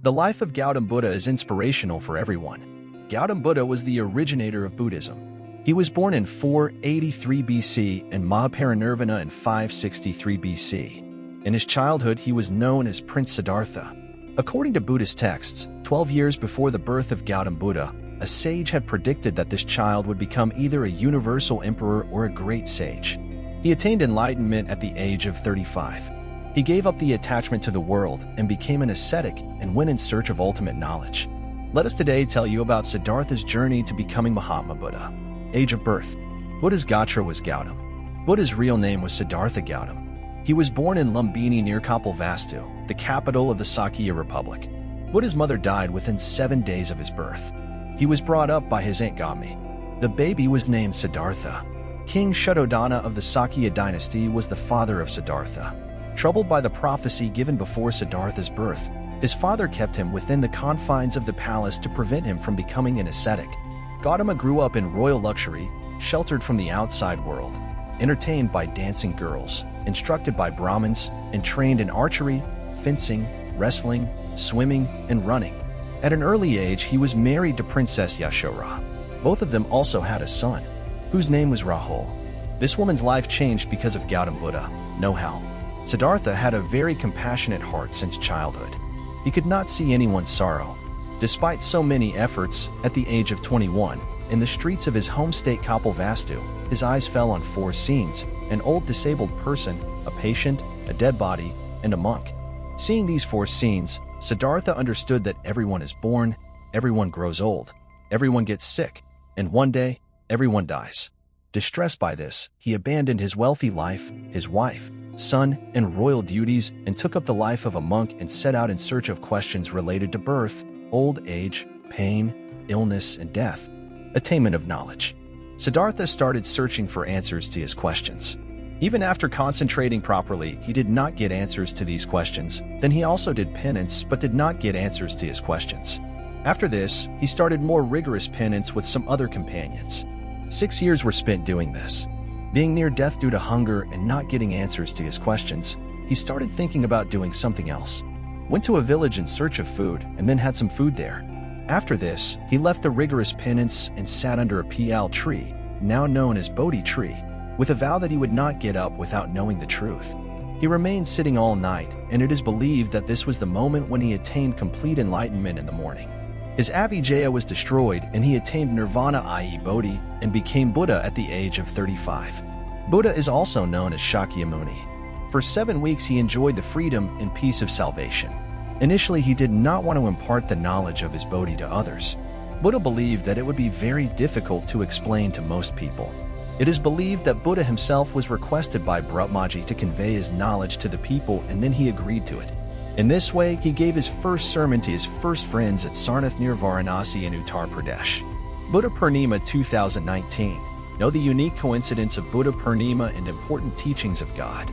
The life of Gautham Buddha is inspirational for everyone. Gautham Buddha was the originator of Buddhism. He was born in 483 BC and Nirvana in 563 BC. In his childhood, he was known as Prince Siddhartha. According to Buddhist texts, 12 years before the birth of Gautham Buddha, a sage had predicted that this child would become either a universal emperor or a great sage. He attained enlightenment at the age of 35. He gave up the attachment to the world and became an ascetic and went in search of ultimate knowledge. Let us today tell you about Siddhartha's journey to becoming Mahatma Buddha. Age of birth. Buddha's Gotra was Gautam. Buddha's real name was Siddhartha Gautam. He was born in Lumbini near Kapilvastu, the capital of the Sakya Republic. Buddha's mother died within 7 days of his birth. He was brought up by his aunt Gami. The baby was named Siddhartha. King Shuddhodana of the Sakya dynasty was the father of Siddhartha. Troubled by the prophecy given before Siddhartha's birth, his father kept him within the confines of the palace to prevent him from becoming an ascetic. Gautama grew up in royal luxury, sheltered from the outside world, entertained by dancing girls, instructed by Brahmins, and trained in archery, fencing, wrestling, swimming, and running. At an early age, he was married to Princess Yashoda. Both of them also had a son, whose name was Rahul. This woman's life changed because of Gautham Buddha. Know how? Siddhartha had a very compassionate heart since childhood. He could not see anyone's sorrow. Despite so many efforts, at the age of 21, in the streets of his home state Kapilvastu, his eyes fell on 4 scenes: an old disabled person, a patient, a dead body, and a monk. Seeing these 4 scenes, Siddhartha understood that everyone is born, everyone grows old, everyone gets sick, and one day, everyone dies. Distressed by this, he abandoned his wealthy life, his wife, son, and royal duties, and took up the life of a monk and set out in search of questions related to birth, old age, pain, illness, and death. Attainment of knowledge. Siddhartha started searching for answers to his questions. Even after concentrating properly, he did not get answers to these questions. Then he also did penance, but did not get answers to his questions. After this, he started more rigorous penance with some other companions. 6 years were spent doing this. Being near death due to hunger and not getting answers to his questions, he started thinking about doing something else. Went to a village in search of food and then had some food there. After this, he left the rigorous penance and sat under a pial tree, now known as Bodhi tree, with a vow that he would not get up without knowing the truth. He remained sitting all night, and it is believed that this was the moment when he attained complete enlightenment in the morning. His Avijaya was destroyed and he attained Nirvana, i.e. Bodhi, and became Buddha at the age of 35. Buddha is also known as Shakyamuni. For 7 weeks he enjoyed the freedom and peace of salvation. Initially he did not want to impart the knowledge of his Bodhi to others. Buddha believed that it would be very difficult to explain to most people. It is believed that Buddha himself was requested by Brahmaji to convey his knowledge to the people, and then he agreed to it. In this way, he gave his first sermon to his first friends at Sarnath near Varanasi in Uttar Pradesh. Buddha Purnima 2019. Know the unique coincidence of Buddha Purnima and important teachings of God.